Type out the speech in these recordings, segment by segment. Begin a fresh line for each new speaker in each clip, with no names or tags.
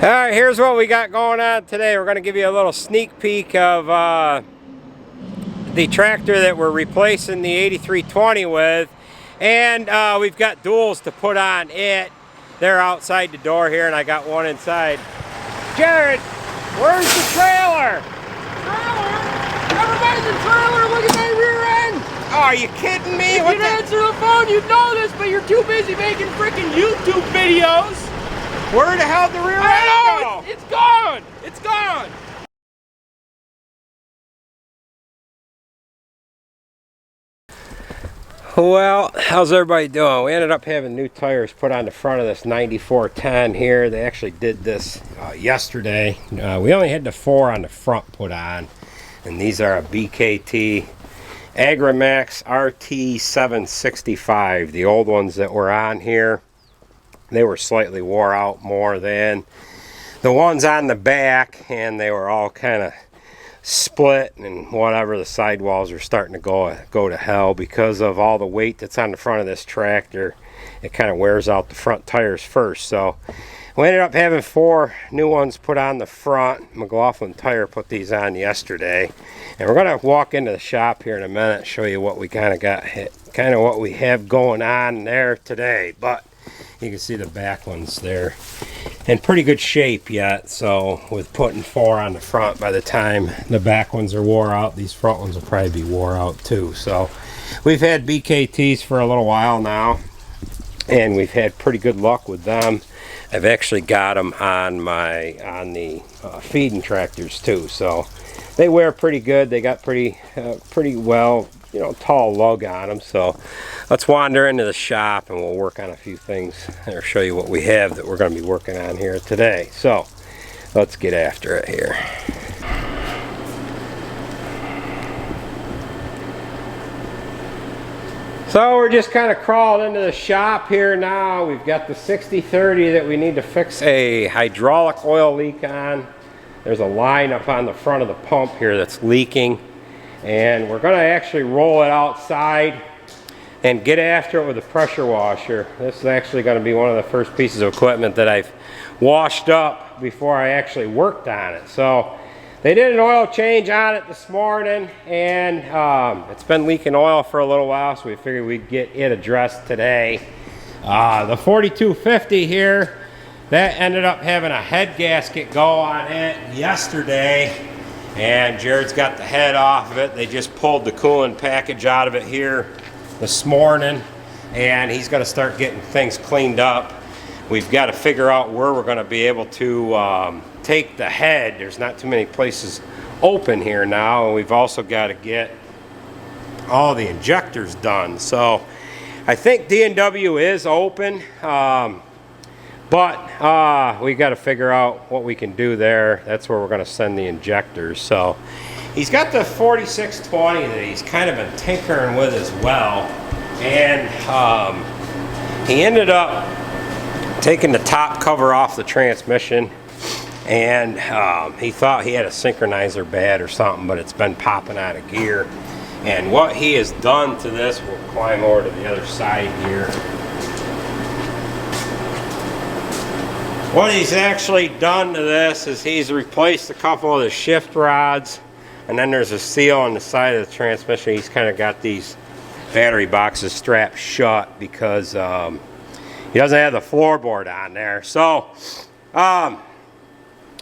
Alright, here's what we got going on today. We're going to give you a little sneak peek of the tractor that we're replacing the 8320 with. And we've got duals to put on it. They're outside the door here, and I got one inside. Jared, where's the trailer?
Trailer? Everybody's a trailer. Look at my rear end.
Oh, are you kidding me?
If you'd answer the phone, you'd know this, but you're too busy making freaking YouTube videos.
Where the hell did the rear end go?
It's gone. It's gone.
Well, how's everybody doing? We ended up having new tires put on the front of this 9410 here. They actually did this yesterday. We only had the 4 on the front put on, and these are a BKT Agramax RT765. The old ones that were on here, they were slightly wore out more than the ones on the back, and they were all kind of split and whatever. The sidewalls are starting to go to hell because of all the weight that's on the front of this tractor. It kind of wears out the front tires first. So we ended up having 4 new ones put on the front. McLaughlin Tire put these on yesterday, and we're going to walk into the shop here in a minute, show you what we kind of what we have going on there today. But you can see the back ones there in pretty good shape yet. So with putting 4 on the front, by the time the back ones are wore out, these front ones will probably be wore out too. So we've had BKTs for a little while now, and we've had pretty good luck with them. I've actually got them on the feeding tractors too, so they wear pretty good. They got pretty well, tall lug on them. So let's wander into the shop and we'll work on a few things or show you what we have that we're going to be working on here today. So let's get after it here. So we're just kind of crawling into the shop here now. We've got the 6030 that we need to fix a hydraulic oil leak on. There's a line up on the front of the pump here that's leaking, and we're going to actually roll it outside and get after it with a pressure washer. This is actually going to be one of the first pieces of equipment that I've washed up before I actually worked on it. So they did an oil change on it this morning, and it's been leaking oil for a little while, so we figured we'd get it addressed today. The 4250 here, that ended up having a head gasket go on it yesterday, and Jared's got the head off of it. They just pulled the coolant package out of it here this morning, and he's going to start getting things cleaned up. We've got to figure out where we're going to be able to take the head. There's not too many places open here now, and we've also got to get all the injectors done. So I think D&W is open, but we got to figure out what we can do there. That's where we're going to send the injectors. So he's got the 4620 that he's kind of been tinkering with as well, and he ended up taking the top cover off the transmission, and he thought he had a synchronizer bad or something, but it's been popping out of gear. And what he has done to this, we'll climb over to the other side here. What he's actually done to this is he's replaced a couple of the shift rods, and then there's a seal on the side of the transmission. He's kind of got these battery boxes strapped shut because he doesn't have the floorboard on there. So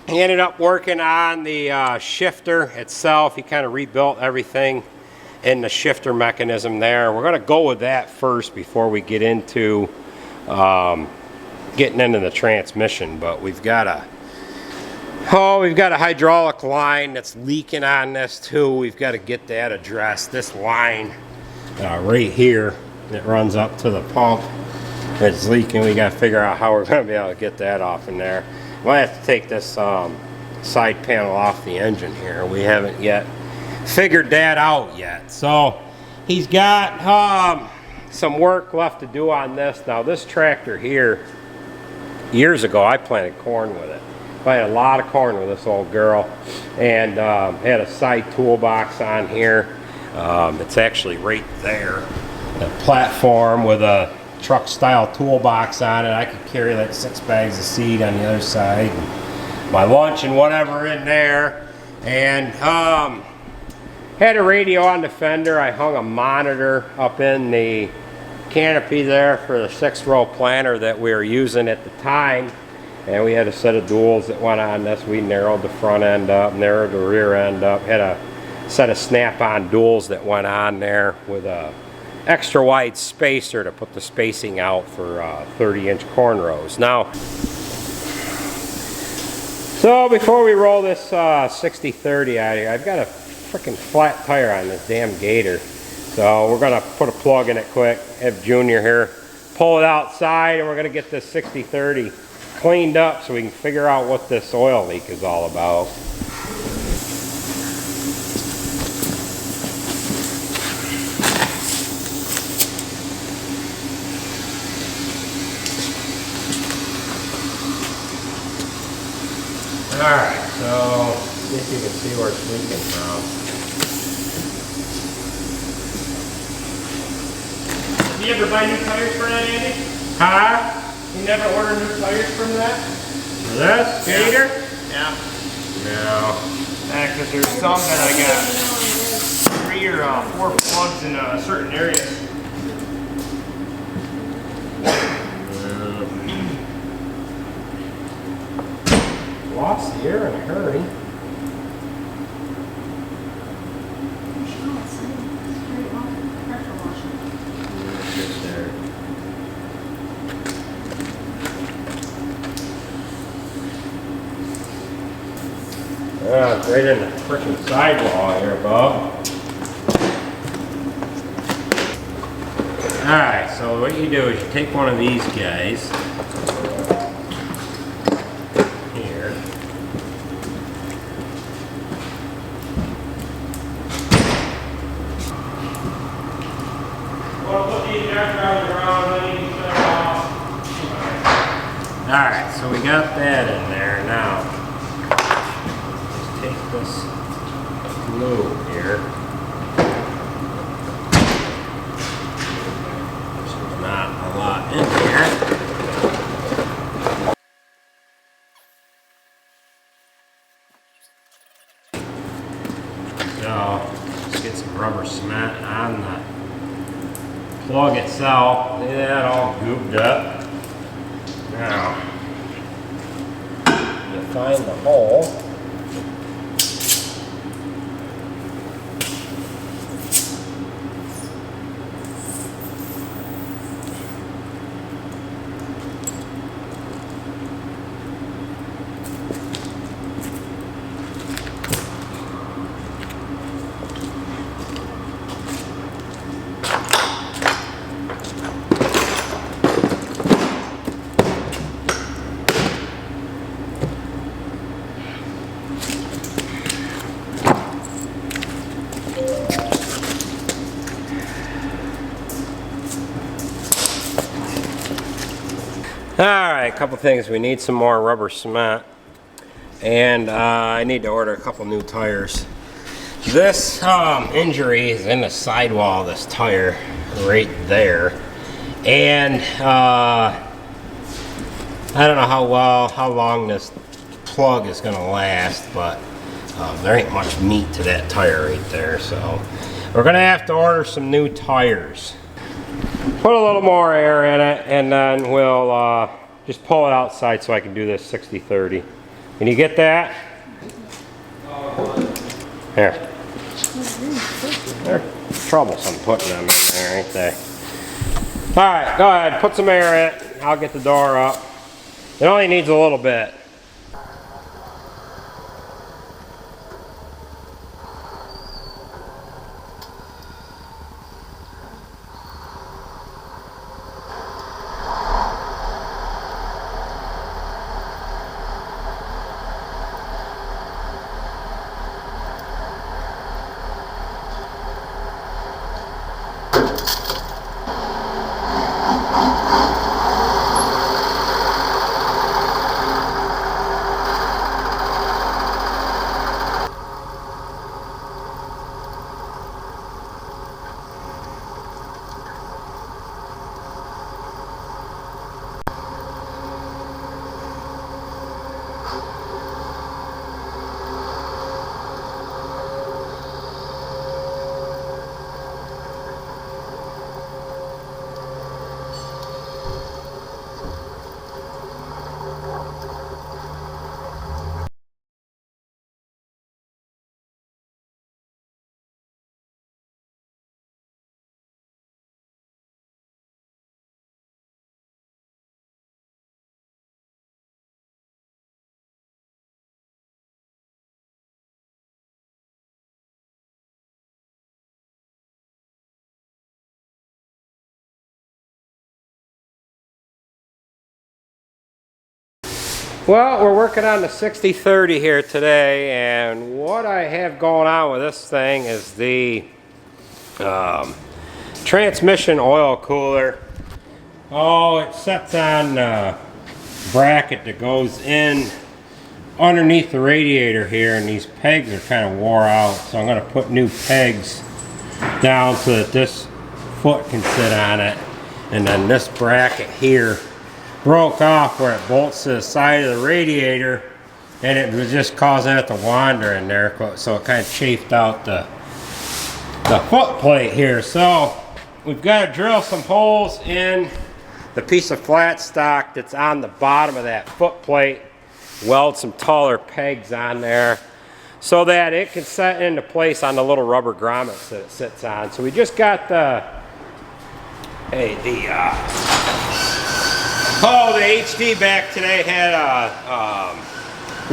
he ended up working on the shifter itself. He kind of rebuilt everything in the shifter mechanism there. We're going to go with that first before we get into getting into the transmission. But we've got a hydraulic line that's leaking on this too. We've got to get that addressed. This line right here that runs up to the pump, it's leaking. We got to figure out how we're going to be able to get that off in there. We'll have to take this side panel off the engine here. We haven't yet figured that out yet. So he's got some work left to do on this. Now this tractor here, years ago I planted corn with it. I had a lot of corn with this old girl, and had a side toolbox on here. It's actually right there, a platform with a truck style toolbox on it. I could carry like 6 bags of seed on the other side. my lunch and whatever in there. And had a radio on the fender. I hung a monitor up in the canopy there for the 6-row planter that we were using at the time. And we had a set of duals that went on this. We narrowed the front end up, narrowed the rear end up, had a set of snap-on duals that went on there with a extra wide spacer to put the spacing out for 30-inch corn rows. Now, so before we roll this 60/30 out here, I've got a freaking flat tire on this damn Gator. So we're gonna put a plug in it quick, have Junior here pull it outside, and we're gonna get this 60/30 cleaned up so we can figure out what this oil leak is all about. Alright, so I guess you can see where it's leaking from.
You ever buy new tires for that, Andy?
Huh?
You never order new tires from that?
This Gator?
Yeah.
No.
Because there's some that I got 3 or 4 plugs in certain areas.
Lost the air in a hurry. It's right in the freaking sidewall here, Bob. Alright, so what you do is you take one of these guys. Here.
Well, put these air dryers around and then you can shut it off.
Alright, so we got that in there now. Take this glue here. There's not a lot in here. So let's get some rubber cement on the plug itself. See that all gooped up. Now you find the hole. Alright, a couple things. We need some more rubber cement. And I need to order a couple new tires. This injury is in the sidewall of this tire right there. And I don't know how long this plug is going to last, but there ain't much meat to that tire right there. So we're going to have to order some new tires. Put a little more air in it, and then we'll just pull it outside so I can do this 60/30. Can you get that? Here. They're troublesome putting them in there, ain't they? Alright, go ahead, put some air in it. I'll get the door up. It only needs a little bit. Well, we're working on the 6030 here today, and what I have going on with this thing is the transmission oil cooler. Oh, it sets on a bracket that goes in underneath the radiator here, and these pegs are kind of wore out, so I'm going to put new pegs down so that this foot can sit on it, and then this bracket here broke off where it bolts to the side of the radiator, and it was just causing it to wander in there, so it kind of chafed out the foot plate here. So we've got to drill some holes in the piece of flat stock that's on the bottom of that foot plate, weld some taller pegs on there so that it can set into place on the little rubber grommets that it sits on. So we just got the HD back today. Had a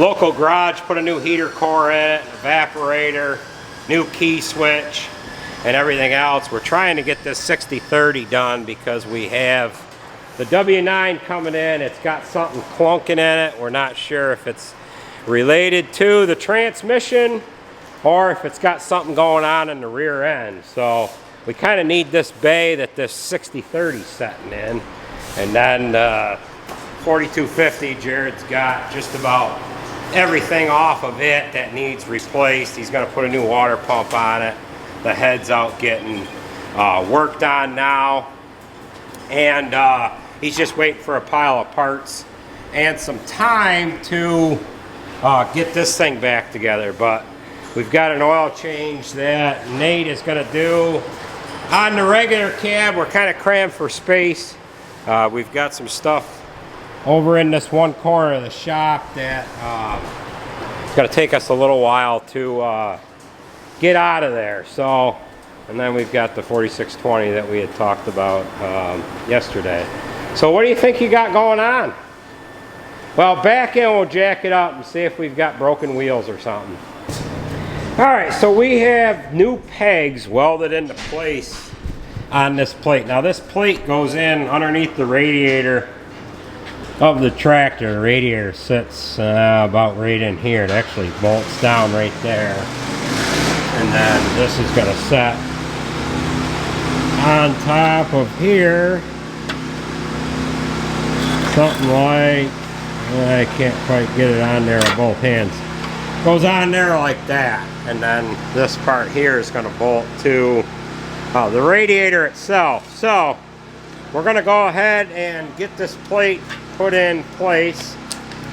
local garage put a new heater core in it, an evaporator, new key switch, and everything else. We're trying to get this 6030 done because we have the W9 coming in. It's got something clunking in it. We're not sure if it's related to the transmission or if it's got something going on in the rear end. So we kind of need this bay that this 6030 is setting in. And then 4250, Jared's got just about everything off of it that needs replaced. He's going to put a new water pump on it. The head's out getting worked on now. And he's just waiting for a pile of parts and some time to get this thing back together. But we've got an oil change that Nate is going to do on the regular cab. We're kind of crammed for space. We've got some stuff over in this one corner of the shop that it's going to take us a little while to get out of there. So, and then we've got the 4620 that we had talked about yesterday. So what do you think you got going on? Well, back in, we'll jack it up and see if we've got broken wheels or something. All right, so we have new pegs welded into place on this plate. Now this plate goes in underneath the radiator of the tractor. The radiator sits about right in here. It actually bolts down right there. And then this is going to set on top of here. Something like, I can't quite get it on there with both hands. Goes on there like that. And then this part here is going to bolt to the radiator itself. So we're going to go ahead and get this plate put in place,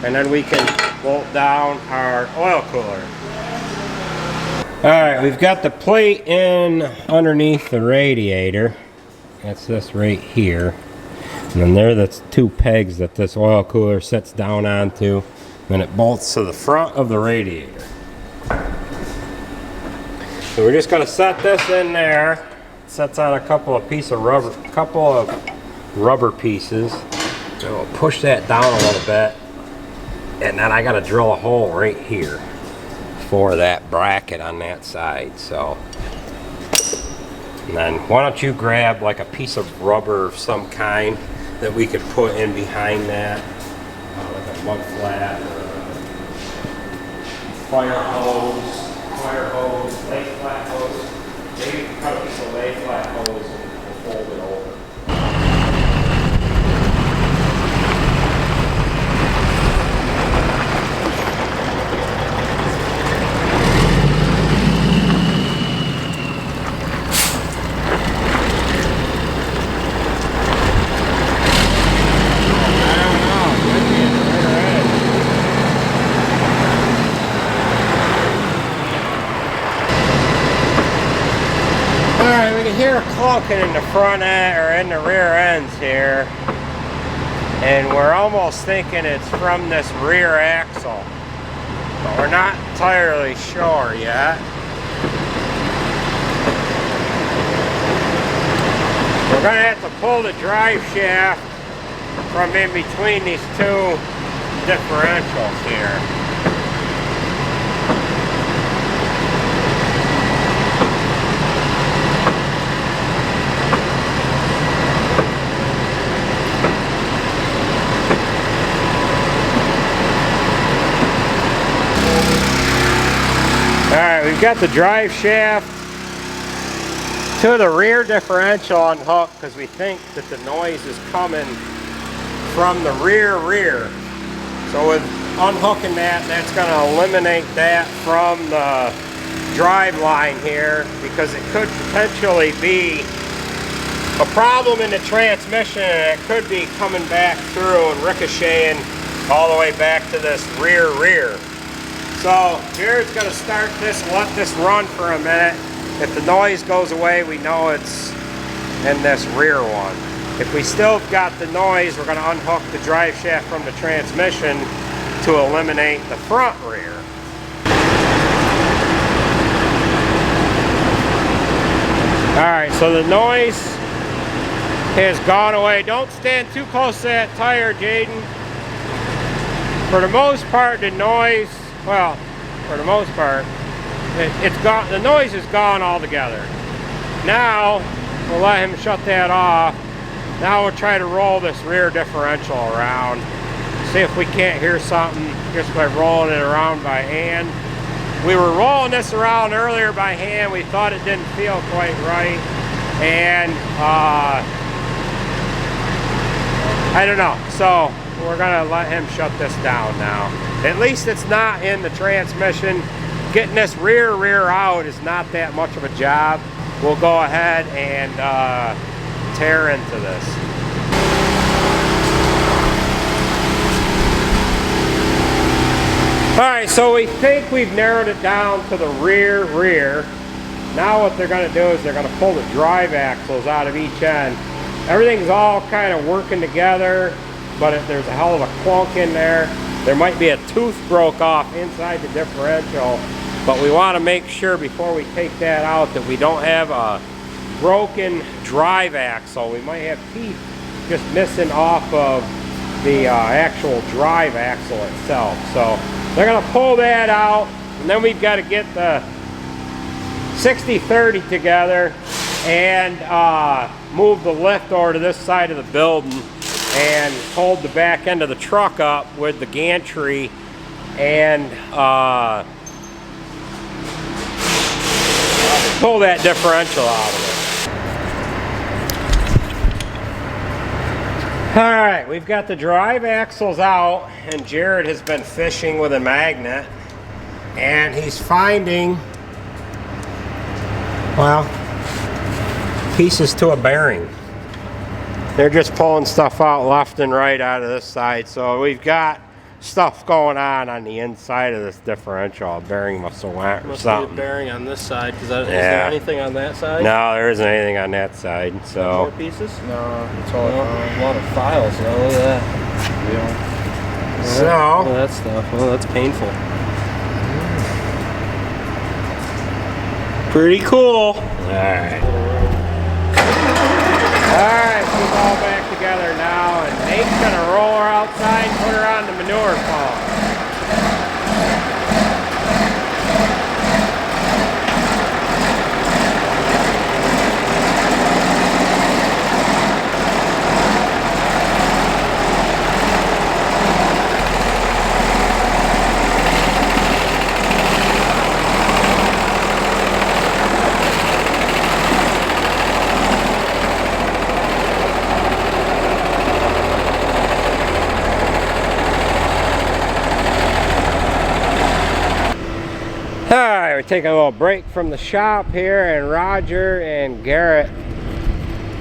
and then we can bolt down our oil cooler. Alright, we've got the plate in underneath the radiator. That's this right here. And then there, that's two pegs that this oil cooler sits down onto. Then it bolts to the front of the radiator. So we're just going to set this in there. It sets on a couple of rubber pieces. So we'll push that down a little bit. And then I got to drill a hole right here for that bracket on that side. So, and then why don't you grab like a piece of rubber of some kind that we could put in behind that, like a mud flat or a fire hose, lay flat hose. Maybe you can cut a piece of lay flat hose and fold it over. Hear clunking in the front end or in the rear ends here, and we're almost thinking it's from this rear axle, but we're not entirely sure yet. We're going to have to pull the drive shaft from in between these two differentials here. Alright, we've got the drive shaft to the rear differential unhooked because we think that the noise is coming from the rear. So with unhooking that, that's going to eliminate that from the drive line here, because it could potentially be a problem in the transmission, and it could be coming back through and ricocheting all the way back to this rear. So Jared's going to start this and let this run for a minute. If the noise goes away, we know it's in this rear one. If we still got the noise, we're going to unhook the drive shaft from the transmission to eliminate the front rear. Alright, so the noise has gone away. Don't stand too close to that tire, Jaden. For the most part, the noise, well, for the most part, it's gone. The noise is gone altogether. Now, we'll let him shut that off. Now we'll try to roll this rear differential around. See if we can't hear something just by rolling it around by hand. We were rolling this around earlier by hand. We thought it didn't feel quite right. And I don't know. So we're gonna let him shut this down now. At least it's not in the transmission. Getting this rear out is not that much of a job. We'll go ahead and tear into this. Alright, so we think we've narrowed it down to the rear. Now what they're going to do is they're going to pull the drive axles out of each end. Everything's all kind of working together, but there's a hell of a clunk in there. There might be a tooth broke off inside the differential, but we want to make sure before we take that out that we don't have a broken drive axle. We might have teeth just missing off of the actual drive axle itself. So they're going to pull that out, and then we've got to get the 60/30 together and move the lift over to this side of the building and hold the back end of the truck up with the gantry and pull that differential out of it. Alright, we've got the drive axles out, and Jared has been fishing with a magnet, and he's finding, well, pieces to a bearing. They're just pulling stuff out left and right out of this side, so we've got stuff going on the inside of this differential. A bearing must have went or something.
Must be a bearing on this side, because is there anything on that side?
No, there isn't anything on that side. So
more pieces?
No, it's all
a lot of files. Oh, look at that.
Yeah.
So
all that stuff. Oh, that's painful. Pretty cool.
Alright, she's all back together now, and Nate's gonna roll her outside and put her on the manure pump. Alright, we're taking a little break from the shop here, and Roger and Garrett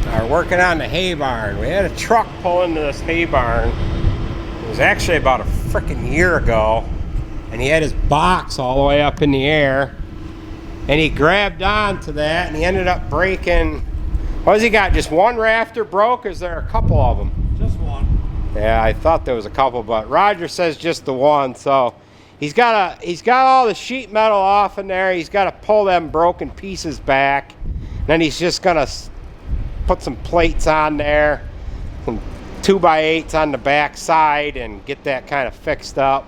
are working on the hay barn. We had a truck pull into this hay barn. It was actually about a freaking year ago, and he had his box all the way up in the air, and he grabbed onto that, and he ended up breaking. What has he got? Just one rafter broke? Or is there a couple of them?
Just one.
Yeah, I thought there was a couple, but Roger says just the one. So he's got all the sheet metal off in there. He's got to pull them broken pieces back. Then he's just gonna put some plates on there, some 2x8s on the back side, and get that kind of fixed up.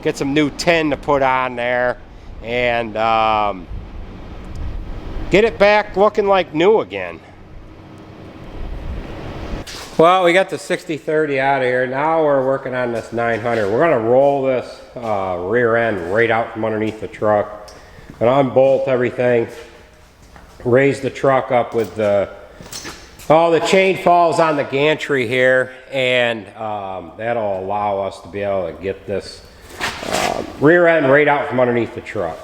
Get some new tin to put on there, and get it back looking like new again. Well, we got the 60/30 out of here. Now we're working on this 900. We're gonna roll this rear end right out from underneath the truck. and unbolt everything. Raise the truck up with the chain falls on the gantry here, and that'll allow us to be able to get this rear end right out from underneath the truck.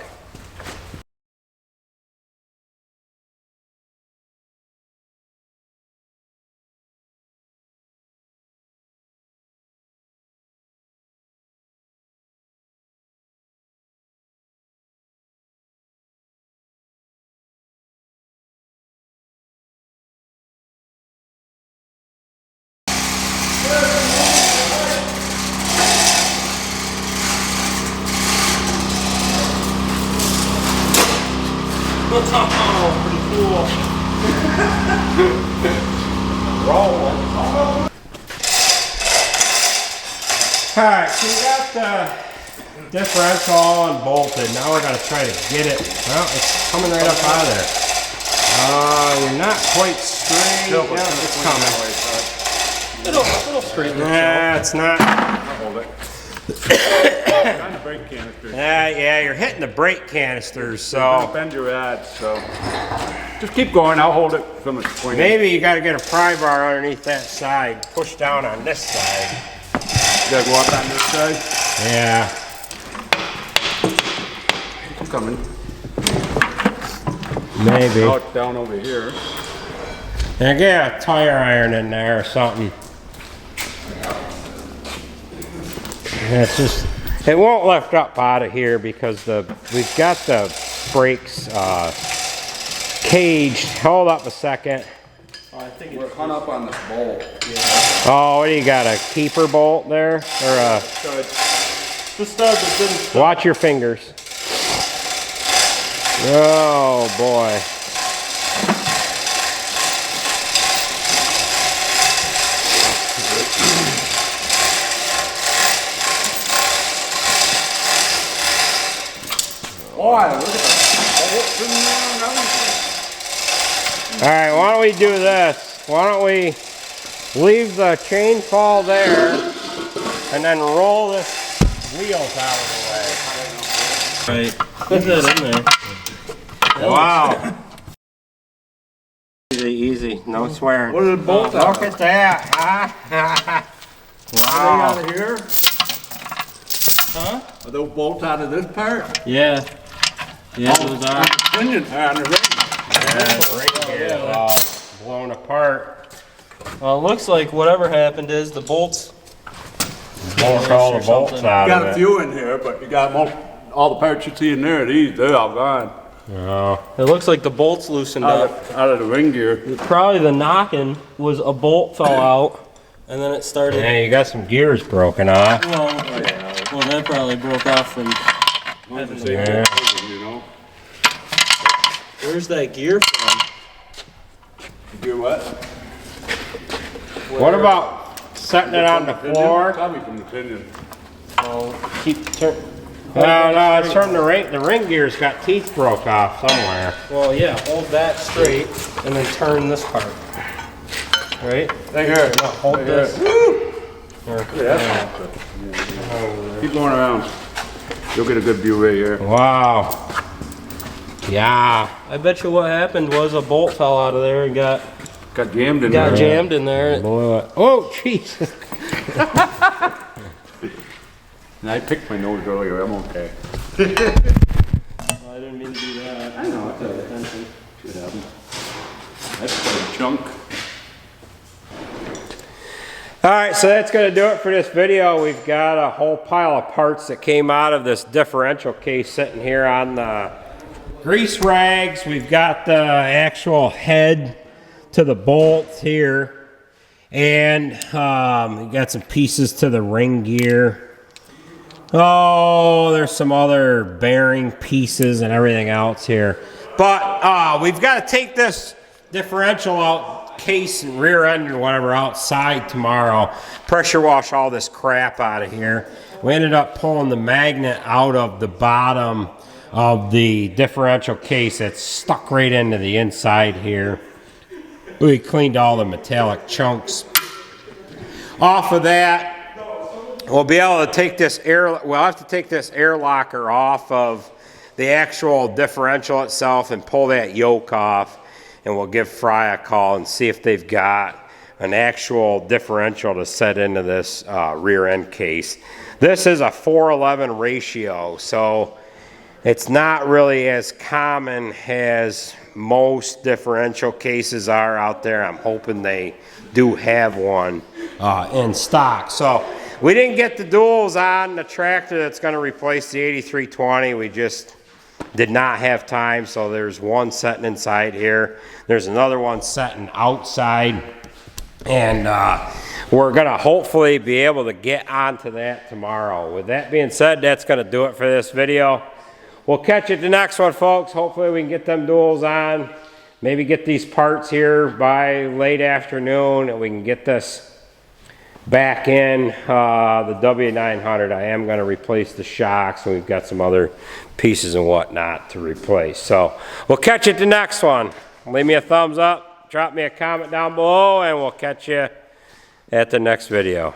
Oh, pretty cool. Rolling.
Alright, so we got the differential all unbolted. Now we're going to try to get it. Well, it's coming right up out of there. You're not quite straight. Yeah, it's coming.
It'll straighten itself.
Nah, it's not.
I'll hold it. On the brake canister.
Yeah, you're hitting the brake canisters, so
Don't bend your ads, so just keep going. I'll hold it from the point.
maybe you got to get a pry bar underneath that side. Push down on this side.
You gotta go up on this side.
Yeah.
It's coming.
Maybe.
Now it's down over here.
And get a tire iron in there or something. It's just, it won't lift up out of here because we've got the brakes caged. Hold up a second.
I think
We're hung up on this bolt.
Oh, what do you got? A keeper bolt there? Or a,
the stud that didn't.
watch your fingers. Oh boy.
Boy, look at that.
All right, why don't we do this? Why don't we leave the chain fall there and then roll this wheels out of the
Right. Put that in there.
way. Wow. Easy, no swearing.
What are the bolts out
Look at that, huh? Wow.
of here?
Huh?
Are those bolts out of this part?
Yeah. Yeah, those are.
Pinions are on the ring.
Blown apart.
Well, it looks like whatever happened is the bolts.
Blown all the bolts
something.
out
You got
of
a
it.
few in here, but you got all the parts you see in there, they're all gone.
Oh.
It looks like the bolts loosened up.
Out of the ring gear.
Probably the knocking was a bolt fell out, and then it started.
Yeah, you got some gears broken off.
Well, that probably broke off from.
Yeah.
You know?
Where's that gear from?
Gear what?
What about setting it on the floor?
Probably from the pinion.
Oh, keep turn.
No, it's from the ring. The ring gear's got teeth broke off somewhere.
Well, yeah, hold that straight, and then turn this part. Right?
Right here.
No, hold
Right
this.
here. Keep going around. You'll get a good view right here.
Wow. Yeah.
I bet you what happened was a bolt fell out of there and got
Jammed in there.
jammed in there.
Blew it. Oh, Jesus.
And I picked my nose earlier, I'm okay.
I didn't mean to do that.
I know, it's attention. Shit happens. That's quite a chunk.
All right, so that's going to do it for this video. We've got a whole pile of parts that came out of this differential case sitting here on the grease rags. We've got the actual head to the bolts here. And we got some pieces to the ring gear. Oh, there's some other bearing pieces and everything else here. But we've got to take this differential out, case and rear end or whatever outside tomorrow. Pressure wash all this crap out of here. We ended up pulling the magnet out of the bottom of the differential case that's stuck right into the inside here. We cleaned all the metallic chunks off of that. We'll be able to take this we'll have to take this air locker off of the actual differential itself and pull that yoke off, and we'll give Fry a call and see if they've got an actual differential to set into this rear end case. This is a 4:11 ratio, so it's not really as common as most differential cases are out there. I'm hoping they do have one in stock. So we didn't get the duals on the tractor that's going to replace the 8320. We just did not have time, so there's one setting inside here. There's another one setting outside, and we're going to hopefully be able to get onto that tomorrow. With that being said, that's going to do it for this video. We'll catch you at the next one, folks. Hopefully we can get them duals on. Maybe get these parts here by late afternoon, and we can get this back in the W900. I am going to replace the shocks, and we've got some other pieces and whatnot to replace. So we'll catch you at the next one. Leave me a thumbs up, drop me a comment down below, and we'll catch you at the next video.